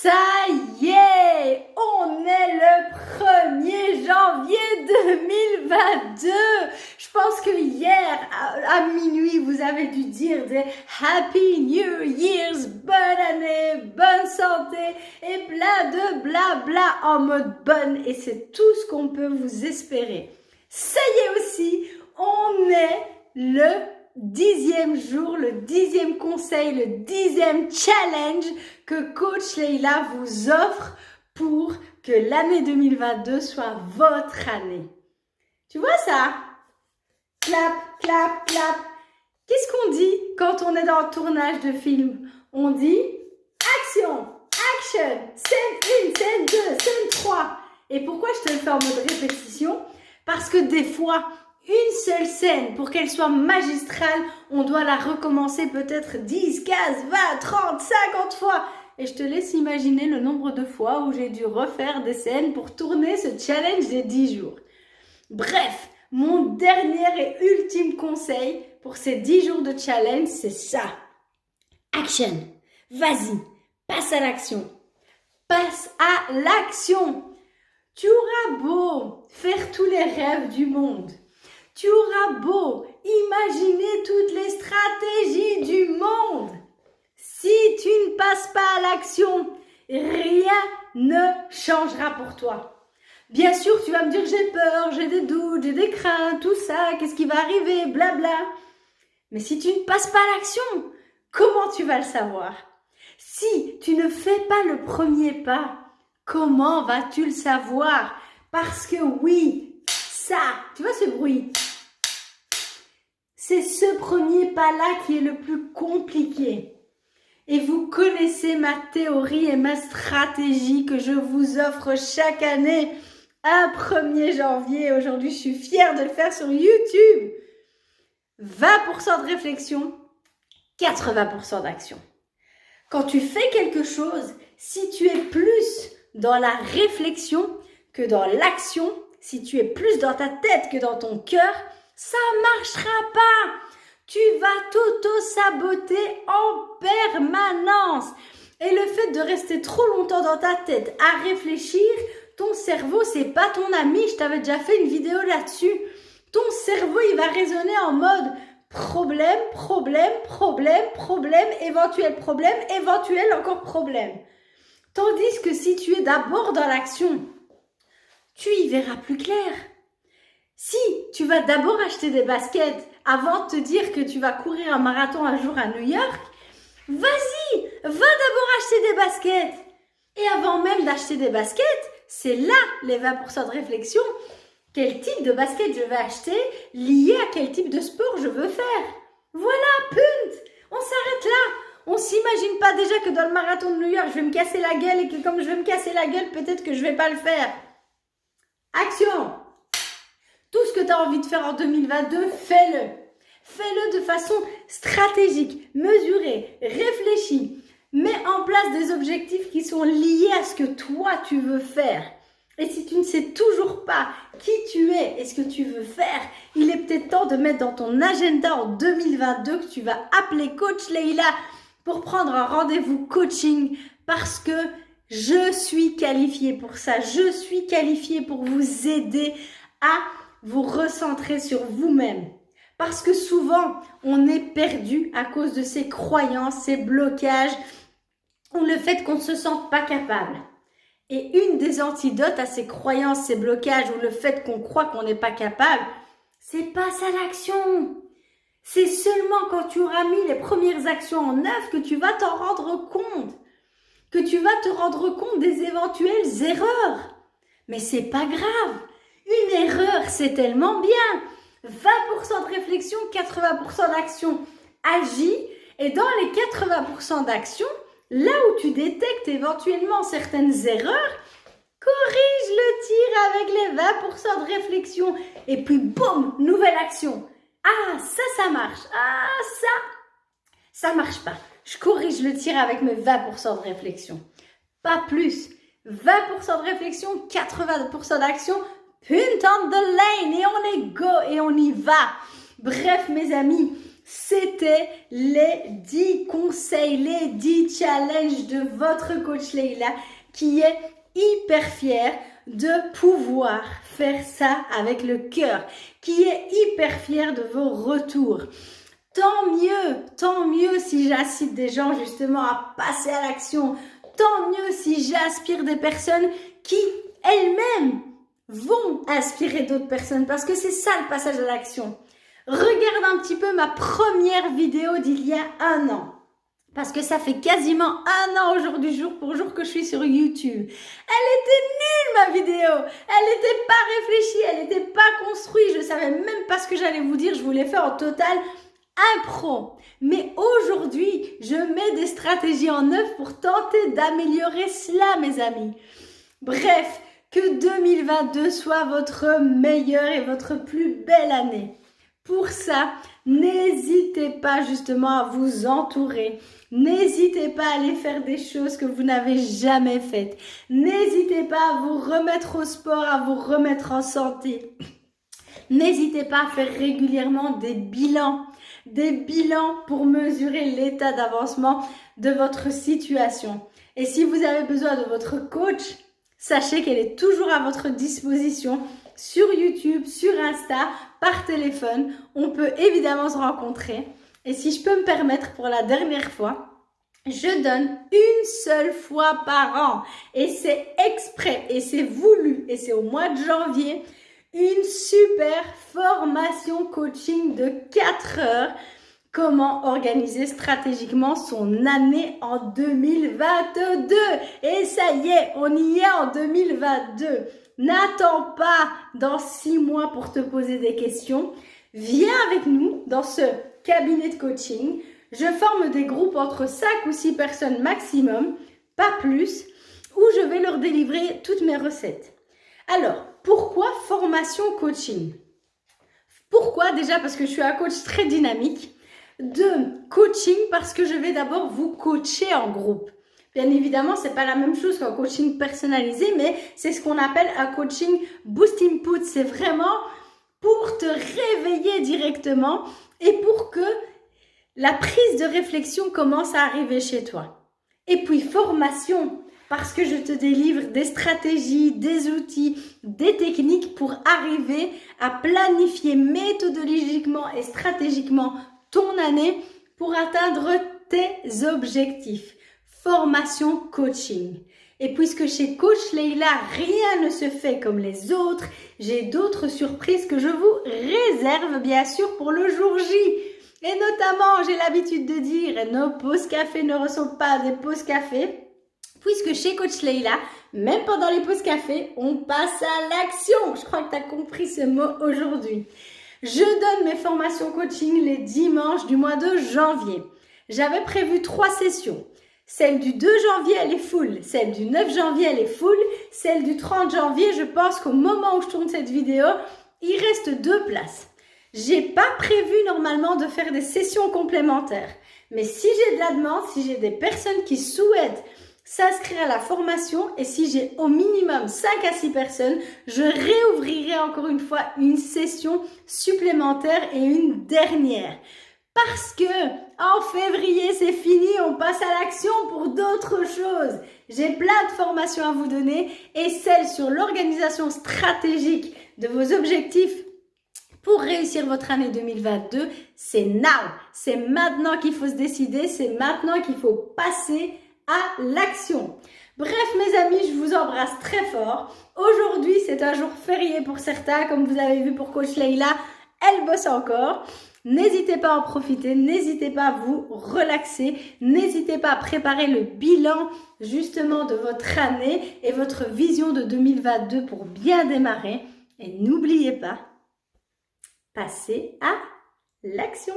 Ça y est, on est le 1er janvier 2022. Je pense que hier, à minuit, vous avez dû dire des Happy New Year's, bonne année, bonne santé et plein de blabla en mode bonne. Et c'est tout ce qu'on peut vous espérer. Ça y est aussi, on est le 10e jour, le 10e conseil, le 10e challenge que Coach Leila vous offre pour que l'année 2022 soit votre année. Tu vois ça? Clap, clap, clap. Qu'est-ce qu'on dit quand on est dans le tournage de film? On dit action, action, scène 1, scène 2, scène 3. Et pourquoi je te le fais en mode répétition? Parce que des fois, une seule scène, pour qu'elle soit magistrale, on doit la recommencer peut-être 10, 15, 20, 30, 50 fois. Et je te laisse imaginer le nombre de fois où j'ai dû refaire des scènes pour tourner ce challenge des 10 jours. Bref, mon dernier et ultime conseil pour ces 10 jours de challenge, c'est ça. Action. Vas-y, passe à l'action. Passe à l'action. Tu auras beau faire tous les rêves du monde. Tu auras beau imaginer toutes les stratégies du monde. Si tu ne passes pas à l'action, rien ne changera pour toi. Bien sûr, tu vas me dire j'ai peur, j'ai des doutes, j'ai des craintes, tout ça, qu'est-ce qui va arriver, blabla. Mais si tu ne passes pas à l'action, comment tu vas le savoir? Si tu ne fais pas le premier pas, comment vas-tu le savoir? Parce que oui, ça, tu vois ce bruit? C'est ce premier pas-là qui est le plus compliqué. Et vous connaissez ma théorie et ma stratégie que je vous offre chaque année un 1er janvier. Aujourd'hui, je suis fière de le faire sur YouTube. 20% de réflexion, 80% d'action. Quand tu fais quelque chose, si tu es plus dans la réflexion que dans l'action, si tu es plus dans ta tête que dans ton cœur, ça marchera pas. Tu vas t'auto-saboter en permanence. Et le fait de rester trop longtemps dans ta tête à réfléchir, ton cerveau, c'est pas ton ami. Je t'avais déjà fait une vidéo là-dessus. Ton cerveau, il va raisonner en mode problème, problème, problème, problème, éventuel problème, éventuel encore problème. Tandis que si tu es d'abord dans l'action, tu y verras plus clair. Si tu vas d'abord acheter des baskets avant de te dire que tu vas courir un marathon un jour à New York, vas-y, va d'abord acheter des baskets. Et avant même d'acheter des baskets, c'est là les 20% de réflexion. Quel type de basket je vais acheter lié à quel type de sport je veux faire. Voilà, punt. On s'arrête là. On s'imagine pas déjà que dans le marathon de New York, je vais me casser la gueule et que comme je vais me casser la gueule, peut-être que je vais pas le faire. Action! Tout ce que tu as envie de faire en 2022, fais-le. Fais-le de façon stratégique, mesurée, réfléchie. Mets en place des objectifs qui sont liés à ce que toi, tu veux faire. Et si tu ne sais toujours pas qui tu es et ce que tu veux faire, il est peut-être temps de mettre dans ton agenda en 2022 que tu vas appeler Coach Leila pour prendre un rendez-vous coaching parce que je suis qualifiée pour ça. Je suis qualifiée pour vous aider à vous recentrer sur vous-même. Parce que souvent, on est perdu à cause de ces croyances, ces blocages ou le fait qu'on ne se sente pas capable. Et une des antidotes à ces croyances, ces blocages ou le fait qu'on croit qu'on n'est pas capable, c'est passe à l'action. C'est seulement quand tu auras mis les premières actions en œuvre que tu vas t'en rendre compte. Que tu vas te rendre compte des éventuelles erreurs. Mais c'est pas grave. Une erreur, c'est tellement bien. 20% de réflexion, 80% d'action. Agis et dans les 80% d'action, là où tu détectes éventuellement certaines erreurs, corrige le tir avec les 20% de réflexion. Et puis boum, nouvelle action. Ah, ça marche. Ah, ça marche pas. Je corrige le tir avec mes 20% de réflexion. Pas plus. 20% de réflexion, 80% d'action. Punt on the lane et on est go et on y va. Bref, mes amis, c'était les 10 conseils, les 10 challenges de votre coach Leïla qui est hyper fière de pouvoir faire ça avec le cœur, qui est hyper fière de vos retours. Tant mieux si j'incite des gens justement à passer à l'action. Tant mieux si j'inspire des personnes qui elles-mêmes vont inspirer d'autres personnes parce que c'est ça le passage à l'action. Regarde un petit peu ma première vidéo d'il y a 1 an. Parce que ça fait quasiment 1 an aujourd'hui, jour pour jour, que je suis sur YouTube. Elle était nulle, ma vidéo. Elle n'était pas réfléchie, elle n'était pas construite. Je ne savais même pas ce que j'allais vous dire. Je voulais faire en total impro. Mais aujourd'hui, je mets des stratégies en œuvre pour tenter d'améliorer cela, mes amis. Bref, que 2022 soit votre meilleure et votre plus belle année. Pour ça, n'hésitez pas justement à vous entourer. N'hésitez pas à aller faire des choses que vous n'avez jamais faites. N'hésitez pas à vous remettre au sport, à vous remettre en santé. N'hésitez pas à faire régulièrement des bilans pour mesurer l'état d'avancement de votre situation. Et si vous avez besoin de votre coach, sachez qu'elle est toujours à votre disposition sur YouTube, sur Insta, par téléphone. On peut évidemment se rencontrer. Et si je peux me permettre pour la dernière fois, je donne une seule fois par an. Et c'est exprès, et c'est voulu, et c'est au mois de janvier, une super formation coaching de 4 heures. Comment organiser stratégiquement son année en 2022. Et ça y est, on y est en 2022. N'attends pas dans 6 mois pour te poser des questions. Viens avec nous dans ce cabinet de coaching. Je forme des groupes entre 5 ou 6 personnes maximum, pas plus, où je vais leur délivrer toutes mes recettes. Alors, pourquoi formation coaching? Pourquoi? Déjà parce que je suis un coach très dynamique. 2, coaching parce que je vais d'abord vous coacher en groupe. Bien évidemment, c'est pas la même chose qu'un coaching personnalisé, mais c'est ce qu'on appelle un coaching boost input. C'est vraiment pour te réveiller directement et pour que la prise de réflexion commence à arriver chez toi. Et puis formation, parce que je te délivre des stratégies, des outils, des techniques pour arriver à planifier méthodologiquement et stratégiquement ton année pour atteindre tes objectifs. Formation coaching. Et puisque chez Coach Leïla, rien ne se fait comme les autres, j'ai d'autres surprises que je vous réserve bien sûr pour le jour J. Et notamment, j'ai l'habitude de dire, nos pauses café ne ressemblent pas à des pauses café. Puisque chez Coach Leïla, même pendant les pauses café, on passe à l'action. Je crois que tu as compris ce mot aujourd'hui. Je donne mes formations coaching les dimanches du mois de janvier. J'avais prévu 3 sessions. Celle du 2 janvier, elle est full. Celle du 9 janvier, elle est full. Celle du 30 janvier, je pense qu'au moment où je tourne cette vidéo, il reste 2 places. J'ai pas prévu normalement de faire des sessions complémentaires. Mais si j'ai de la demande, si j'ai des personnes qui souhaitent s'inscrire à la formation et si j'ai au minimum 5 à 6 personnes, je réouvrirai encore une fois une session supplémentaire et une dernière. Parce que en février, c'est fini, on passe à l'action pour d'autres choses. J'ai plein de formations à vous donner et celle sur l'organisation stratégique de vos objectifs pour réussir votre année 2022, c'est now. C'est maintenant qu'il faut se décider, c'est maintenant qu'il faut passer à l'action. Bref, mes amis, je vous embrasse très fort. Aujourd'hui, c'est un jour férié pour certains, comme vous avez vu pour Coach Leïla, elle bosse encore. N'hésitez pas à en profiter, n'hésitez pas à vous relaxer, n'hésitez pas à préparer le bilan justement de votre année et votre vision de 2022 pour bien démarrer. Et n'oubliez pas, passez à l'action.